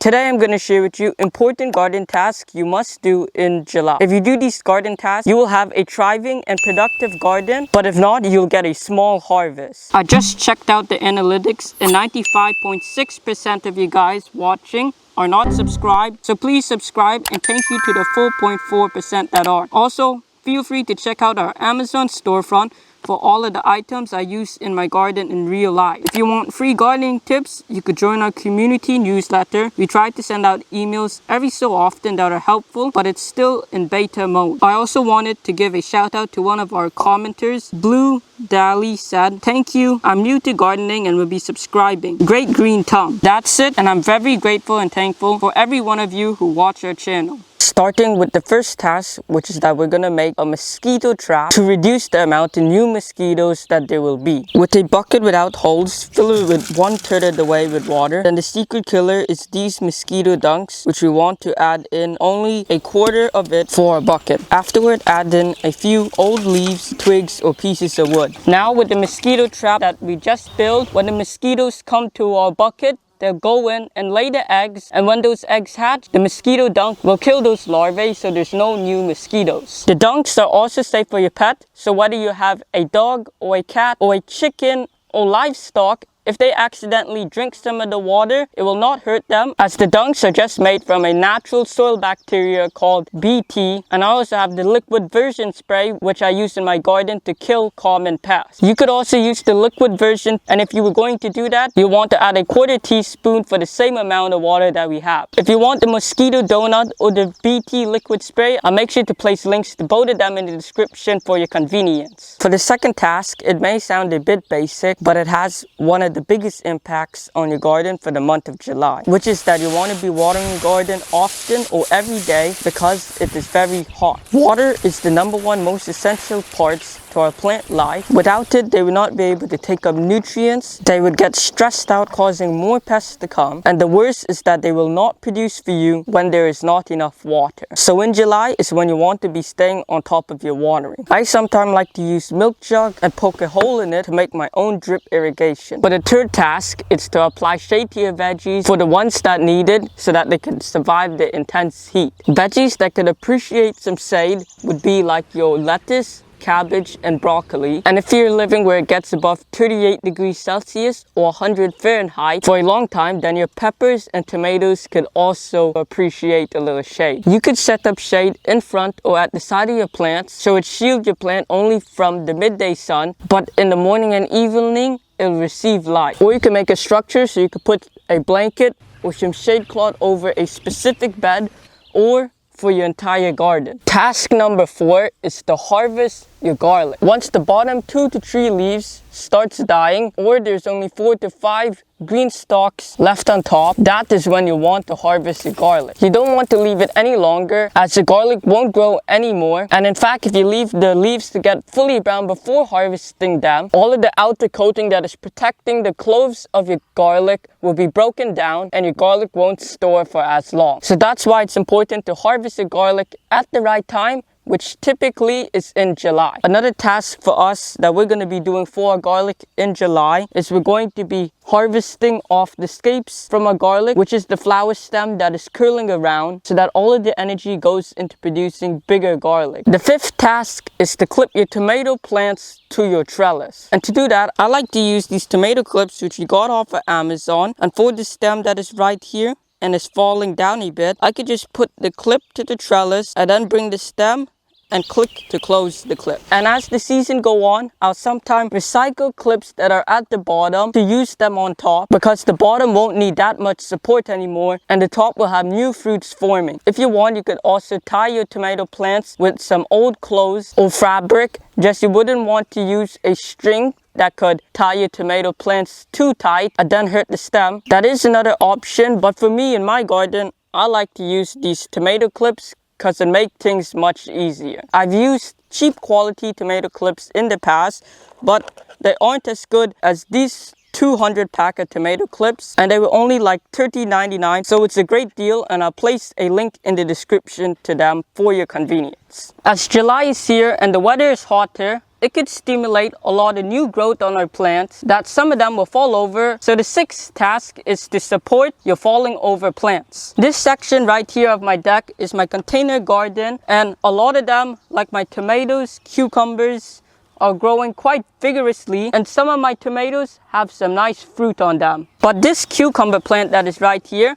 Today I'm going to share with you important garden tasks you must do in July. If you do these garden tasks, you will have a thriving and productive garden, but if not, you'll get a small harvest. I just checked out the analytics and 95.6% of you guys watching are not subscribed. So please subscribe and thank you to the 4.4% that are. Also, feel free to check out our Amazon storefront for all of the items I use in my garden in real life. If you want free gardening tips, you could join our community newsletter. We try to send out emails every so often that are helpful, but it's still in beta mode. I also wanted to give a shout out to one of our commenters. Blue Dali said, "Thank you, I'm new to gardening and will be subscribing. Great green thumb." That's it, and I'm very grateful and thankful for every one of you who watch our channel. Starting with the first task, which is that we're going to make a mosquito trap to reduce the amount of new mosquitoes that there will be. With a bucket without holes, fill it with 1/3 of the way with water. Then the secret killer is these mosquito dunks, which we want to add in only 1/4 of it for a bucket. Afterward, add in a few old leaves, twigs, or pieces of wood. Now with the mosquito trap that we just built, when the mosquitoes come to our bucket, they'll go in and lay the eggs, and when those eggs hatch, the mosquito dunk will kill those larvae so there's no new mosquitoes. The dunks are also safe for your pet, so whether you have a dog or a cat or a chicken or livestock, if they accidentally drink some of the water, it will not hurt them, as the dunks are just made from a natural soil bacteria called BT. And I also have the liquid version spray, which I use in my garden to kill common pests. You could also use the liquid version, and if you were going to do that, you want to add 1/4 teaspoon for the same amount of water that we have. If you want the mosquito donut or the BT liquid spray, I'll make sure to place links to both of them in the description for your convenience. For the second task, it may sound a bit basic, but it has one of the biggest impacts on your garden for the month of July, which is that you want to be watering your garden often or every day because it is very hot. Water is the #1 most essential parts to our plant life. Without it, they would not be able to take up nutrients. They would get stressed out, causing more pests to come. And the worst is that they will not produce for you when there is not enough water. So in July is when you want to be staying on top of your watering. I sometimes like to use milk jug and poke a hole in it to make my own drip irrigation. For the third task, it's to apply shade to your veggies for the ones that need it so that they can survive the intense heat. Veggies that could appreciate some shade would be like your lettuce, cabbage, and broccoli. And if you're living where it gets above 38 degrees Celsius or 100 Fahrenheit for a long time, then your peppers and tomatoes could also appreciate a little shade. You could set up shade in front or at the side of your plants so it shields your plant only from the midday sun, but in the morning and evening it'll receive light. Or you can make a structure so you could put a blanket or some shade cloth over a specific bed or for your entire garden. Task number 4 is to harvest your garlic. Once the bottom 2 to 3 leaves starts dying, or there's only 4 to 5 green stalks left on top, that is when you want to harvest your garlic. You don't want to leave it any longer, as the garlic won't grow anymore. And in fact, if you leave the leaves to get fully brown before harvesting them, all of the outer coating that is protecting the cloves of your garlic will be broken down and your garlic won't store for as long. So that's why it's important to harvest your garlic at the right time, which typically is in July. Another task for us that we're going to be doing for our garlic in July is we're going to be harvesting off the scapes from our garlic, which is the flower stem that is curling around, so that all of the energy goes into producing bigger garlic. The 5th task is to clip your tomato plants to your trellis. And to do that, I like to use these tomato clips which we got off of Amazon. And for the stem that is right here and is falling down a bit, I could just put the clip to the trellis and then bring the stem and click to close the clip. And as the season go on, I'll sometimes recycle clips that are at the bottom to use them on top, because the bottom won't need that much support anymore and the top will have new fruits forming. If you want, you could also tie your tomato plants with some old clothes or fabric, just you wouldn't want to use a string that could tie your tomato plants too tight and then hurt the stem. That is another option, but for me in my garden, I like to use these tomato clips because it makes things much easier. I've used cheap quality tomato clips in the past, but they aren't as good as these 200 pack of tomato clips, and they were only like $30.99, so it's a great deal, and I'll place a link in the description to them for your convenience. As July is here and the weather is hotter, it could stimulate a lot of new growth on our plants that some of them will fall over. So the sixth task is to support your falling over plants. This section right here of my deck is my container garden, and a lot of them, like my tomatoes, cucumbers, are growing quite vigorously, and some of my tomatoes have some nice fruit on them. But this cucumber plant that is right here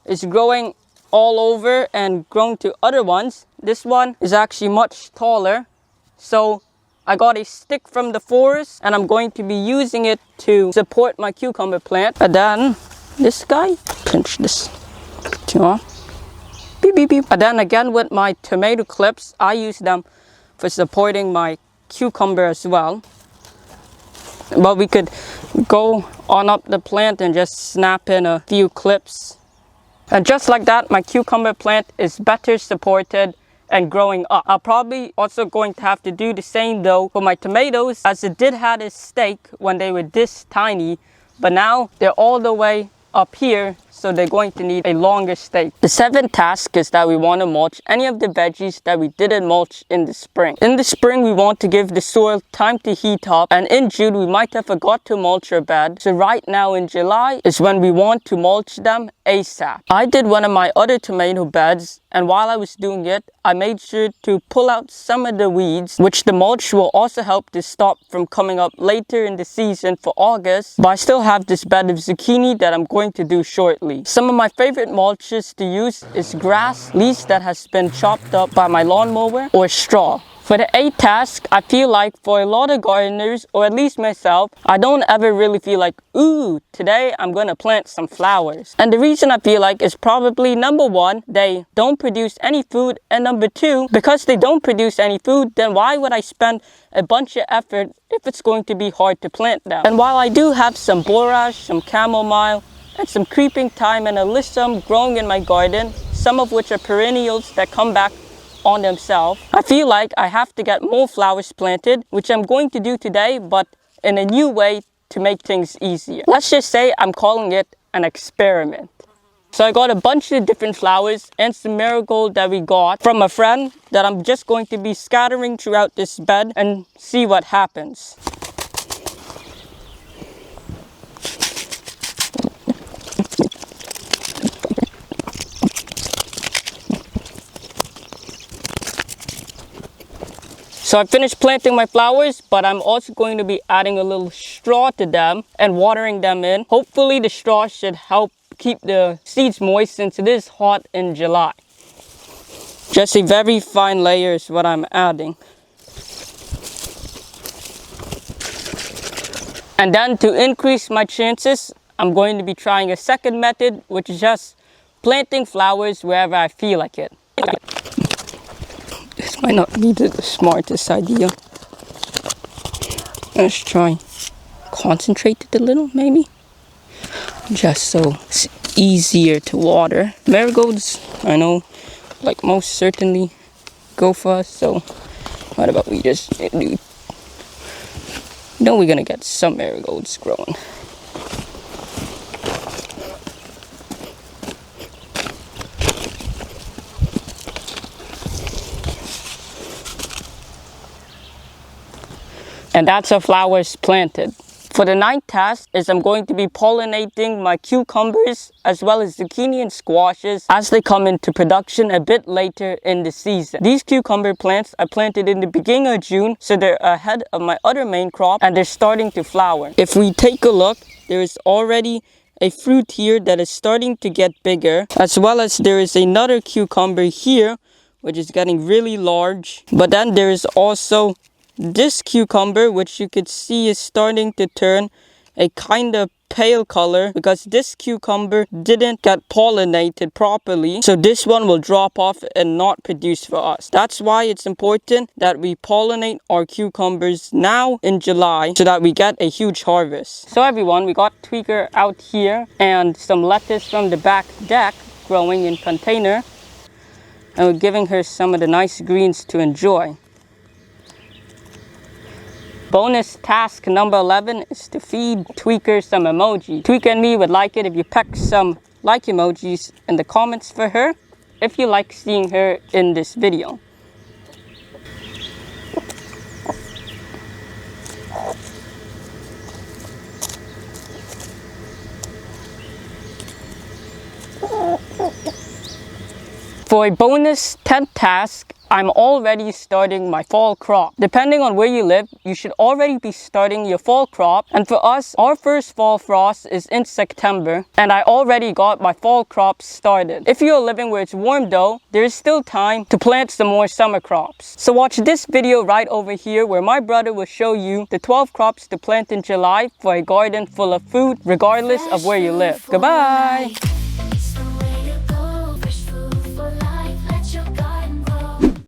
is growing all over and grown to other ones. This one is actually much taller, so I got a stick from the forest and I'm going to be using it to support my cucumber plant. And then this guy, pinch this, beep beep beep. And then again with my tomato clips, I use them for supporting my cucumber as well. But we could go on up the plant and just snap in a few clips. And just like that, my cucumber plant is better supported and growing up. I'm probably also going to have to do the same though for my tomatoes, as it did have a stake when they were this tiny, but now they're all the way up here, so they're going to need a longer stake. The seventh task is that we want to mulch any of the veggies that we didn't mulch in the spring. In the spring, we want to give the soil time to heat up, and in June we might have forgot to mulch our bed. So right now in July is when we want to mulch them ASAP. I did one of my other tomato beds, and while I was doing it, I made sure to pull out some of the weeds, which the mulch will also help to stop from coming up later in the season for August. But I still have this bed of zucchini that I'm going to do shortly. Some of my favorite mulches to use is grass, leaves that has been chopped up by my lawnmower, or straw. For the eighth task, I feel like for a lot of gardeners, or at least myself, I don't ever really feel like, ooh, today I'm gonna plant some flowers. And the reason I feel like is probably number one, they don't produce any food, and number two, because they don't produce any food, then why would I spend a bunch of effort if it's going to be hard to plant them? And while I do have some borage, some chamomile, and some creeping thyme and alyssum growing in my garden, some of which are perennials that come back on themselves, I feel like I have to get more flowers planted, which I'm going to do today, but in a new way to make things easier. Let's just say I'm calling it an experiment. So I got a bunch of different flowers and some marigold that we got from a friend that I'm just going to be scattering throughout this bed and see what happens. So I finished planting my flowers, but I'm also going to be adding a little straw to them and watering them in. Hopefully the straw should help keep the seeds moist since it is hot in July. Just a very fine layer is what I'm adding. And then to increase my chances, I'm going to be trying a second method, which is just planting flowers wherever I feel like it. This might not be the smartest idea. Let's try concentrate it a little, maybe. Just so it's easier to water. Marigolds, I know, like most certainly go for us. So what about we just do? You know we're gonna get some marigolds growing. And that's our flowers planted. For the ninth task is I'm going to be pollinating my cucumbers as well as zucchini and squashes as they come into production a bit later in the season. These cucumber plants I planted in the beginning of June, so they're ahead of my other main crop and they're starting to flower. If we take a look, there is already a fruit here that is starting to get bigger, as well as there is another cucumber here which is getting really large. But then there is also this cucumber, which you could see is starting to turn a kind of pale color because this cucumber didn't get pollinated properly. So this one will drop off and not produce for us. That's why it's important that we pollinate our cucumbers now in July so that we get a huge harvest. So everyone, we got Tweaker out here and some lettuce from the back deck growing in container. And we're giving her some of the nice greens to enjoy. Bonus task number 11 is to feed Tweaker some emoji. Tweaker and me would like it if you peck some like emojis in the comments for her, if you like seeing her in this video. For a bonus 10th task, I'm already starting my fall crop. Depending on where you live, you should already be starting your fall crop. And for us, our first fall frost is in September, and I already got my fall crop started. If you're living where it's warm though, there is still time to plant some more summer crops. So watch this video right over here where my brother will show you the 12 crops to plant in July for a garden full of food, regardless of where you live. Goodbye!